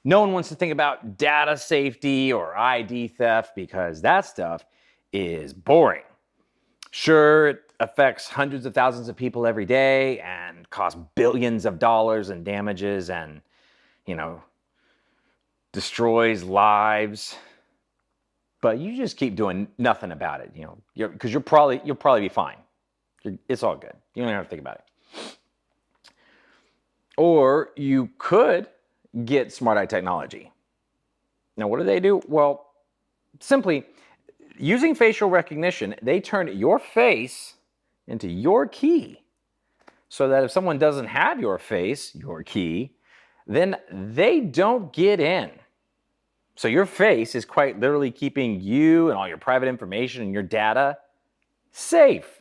No one wants to think about data safety or ID theft because that stuff is boring. Sure, it affects hundreds of thousands of people every day and costs billions of dollars in damages and, destroys lives. But you just keep doing nothing about it, because you'll probably be fine. It's all good. You don't have to think about it. Or you could get smart eye technology. Now, what do? Well, simply using facial recognition, they turn your face into your key so that if someone doesn't have your face, your key, then they don't get in. So your face is quite literally keeping you and all your private information and your data safe.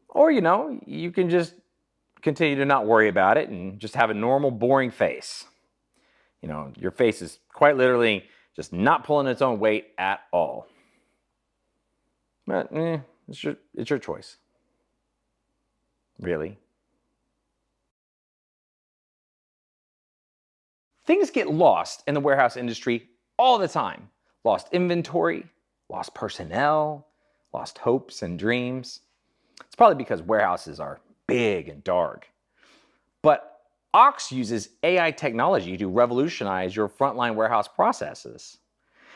Or, you can just continue to not worry about it and just have a normal, boring face. Your face is quite literally just not pulling its own weight at all. But it's your choice. Really. Things get lost in the warehouse industry all the time. Lost inventory, lost personnel, lost hopes and dreams. It's probably because warehouses are big and dark. But Ox uses AI technology to revolutionize your frontline warehouse processes.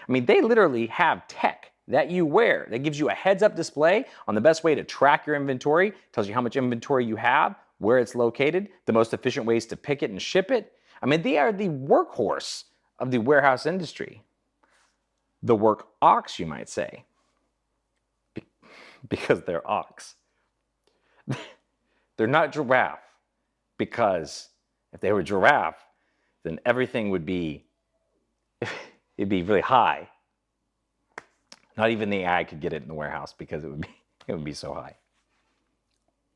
They literally have tech that you wear that gives you a heads-up display on the best way to track your inventory, tells you how much inventory you have, where it's located, the most efficient ways to pick it and ship it. They are the workhorse of the warehouse industry. The work ox, you might say, because they're ox. They're not giraffe, because if they were giraffe, then everything would be, it'd be really high. Not even the AI could get it in the warehouse because it would be so high.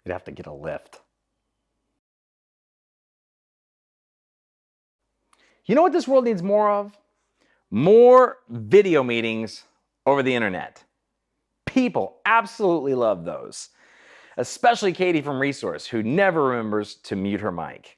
You'd have to get a lift. You know what this world needs more of? More video meetings over the internet. People absolutely love those. Especially Katie from Resource, who never remembers to mute her mic.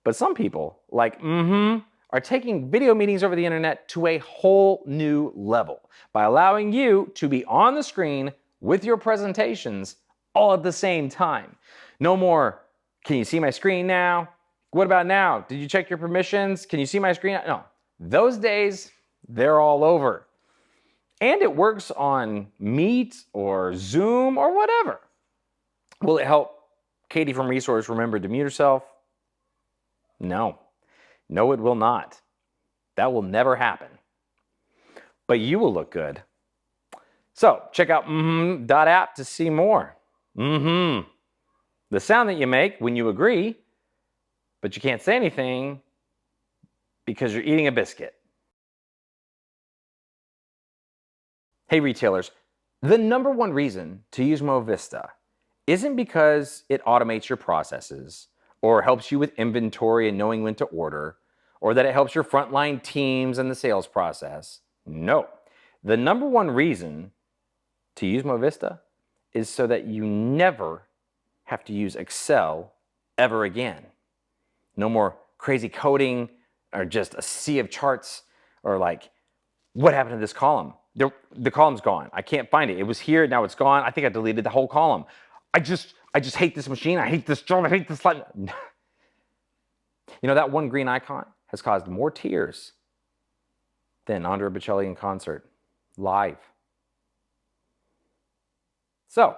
But some people, like are taking video meetings over the internet to a whole new level by allowing you to be on the screen with your presentations all at the same time. No more, can you see my screen now? What about now? Did you check your permissions? Can you see my screen? No, those days, they're all over. And it works on Meet or Zoom or whatever. Will it help Katie from Resource remember to mute herself? No. No, it will not. That will never happen. But you will look good. So check out app to see more. The sound that you make when you agree, but you can't say anything because you're eating a biscuit. Hey retailers, the number one reason to use Movista isn't because it automates your processes or helps you with inventory and knowing when to order, or that it helps your frontline teams and the sales process. No, the number one reason to use Movista is so that you never have to use Excel ever again. No more crazy coding or just a sea of charts or like, what happened to this column? The column's gone. I can't find it. It was here, now it's gone. I think I deleted the whole column. I just hate this machine. I hate this job. I hate this slide. That one green icon has caused more tears than Andrea Bocelli in concert, live. So,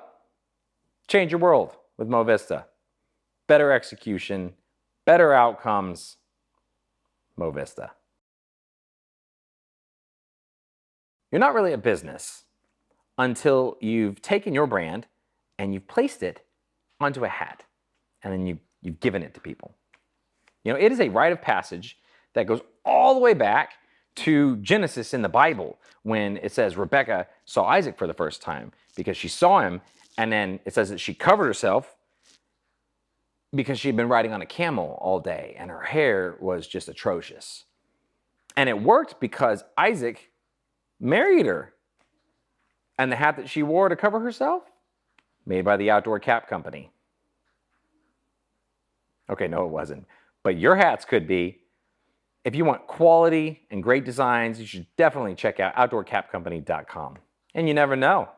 change your world with Movista. Better execution, better outcomes, Movista. You're not really a business until you've taken your brand and you've placed it onto a hat and then you've given it to people. It is a rite of passage that goes all the way back to Genesis in the Bible when it says Rebecca saw Isaac for the first time because she saw him, and then it says that she covered herself because she'd been riding on a camel all day and her hair was just atrocious. And it worked because Isaac married her. And the hat that she wore to cover herself, made by the Outdoor Cap Company. Okay, no, it wasn't. But your hats could be. If you want quality and great designs, you should definitely check out outdoorcapcompany.com. And you never know,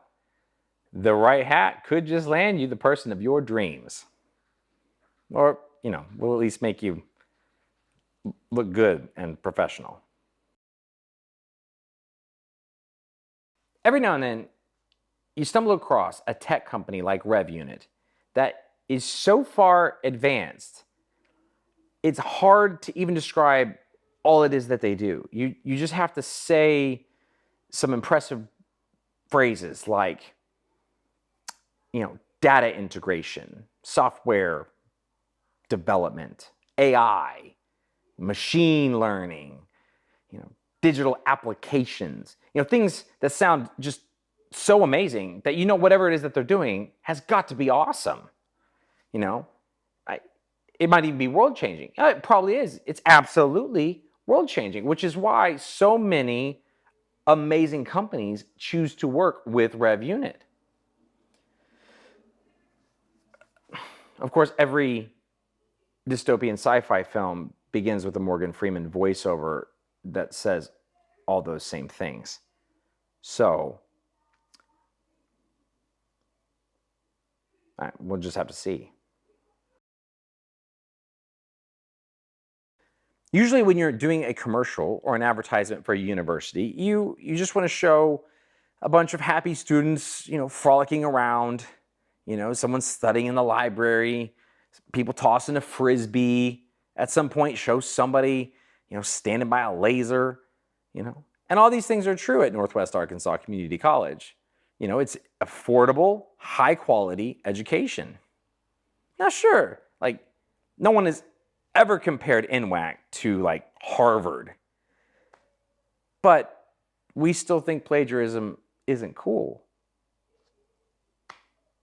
the right hat could just land you the person of your dreams. Or, will at least make you look good and professional. Every now and then, you stumble across a tech company like RevUnit that is so far advanced, it's hard to even describe all it is that they do. You just have to say some impressive phrases like, data integration, software development, AI, machine learning, digital applications, things that sound just so amazing that whatever it is that they're doing has got to be awesome. It might even be world-changing. It probably is. It's absolutely world-changing, which is why so many amazing companies choose to work with RevUnit. Of course, every dystopian sci-fi film begins with a Morgan Freeman voiceover that says all those same things. So, we'll just have to see. Usually when you're doing a commercial or an advertisement for a university, you just want to show a bunch of happy students, frolicking around, someone studying in the library, people tossing a frisbee. At some point, show somebody, standing by a laser, And all these things are true at Northwest Arkansas Community College. It's affordable, high-quality education. Now, sure, no one has ever compared NWAC to, Harvard. But we still think plagiarism isn't cool.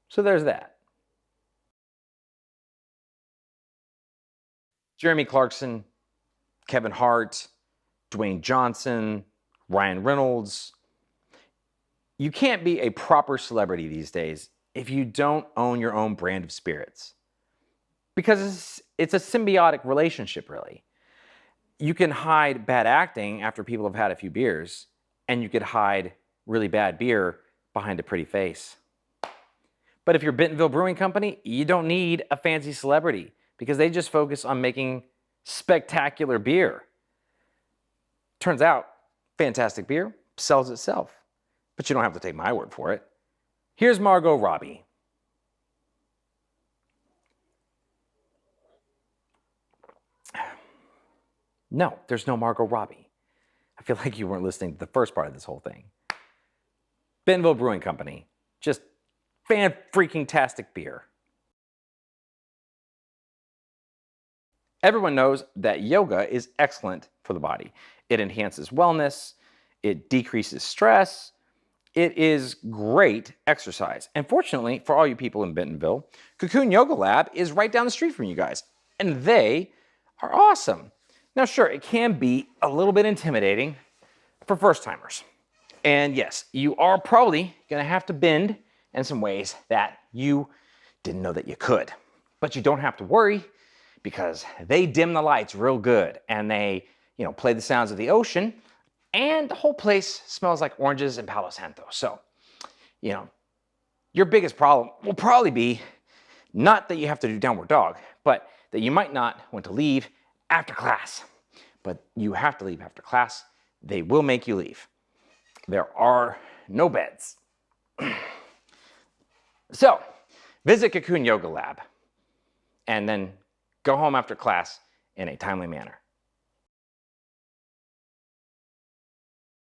So there's that. Jeremy Clarkson, Kevin Hart, Dwayne Johnson, Ryan Reynolds. You can't be a proper celebrity these days if you don't own your own brand of spirits. Because it's a symbiotic relationship, really. You can hide bad acting after people have had a few beers, and you could hide really bad beer behind a pretty face. But if you're Bentonville Brewing Company, you don't need a fancy celebrity because they just focus on making spectacular beer. Turns out, fantastic beer sells itself. But you don't have to take my word for it. Here's Margot Robbie. No, there's no Margot Robbie. I feel like you weren't listening to the first part of this whole thing. Bentonville Brewing Company. Just fan-freaking-tastic beer. Everyone knows that yoga is excellent for the body. It enhances wellness. It decreases stress. It is great exercise. And fortunately, for all you people in Bentonville, Cocoon Yoga Lab is right down the street from you guys. And they are awesome. Now, sure, it can be a little bit intimidating for first-timers. And yes, you are probably going to have to bend in some ways that you didn't know that you could. But you don't have to worry because they dim the lights real good and they, play the sounds of the ocean and the whole place smells like oranges and Palo Santo. So, your biggest problem will probably be not that you have to do downward dog, but that you might not want to leave after class. But you have to leave after class. They will make you leave. There are no beds. So, visit Cocoon Yoga Lab and then go home after class in a timely manner.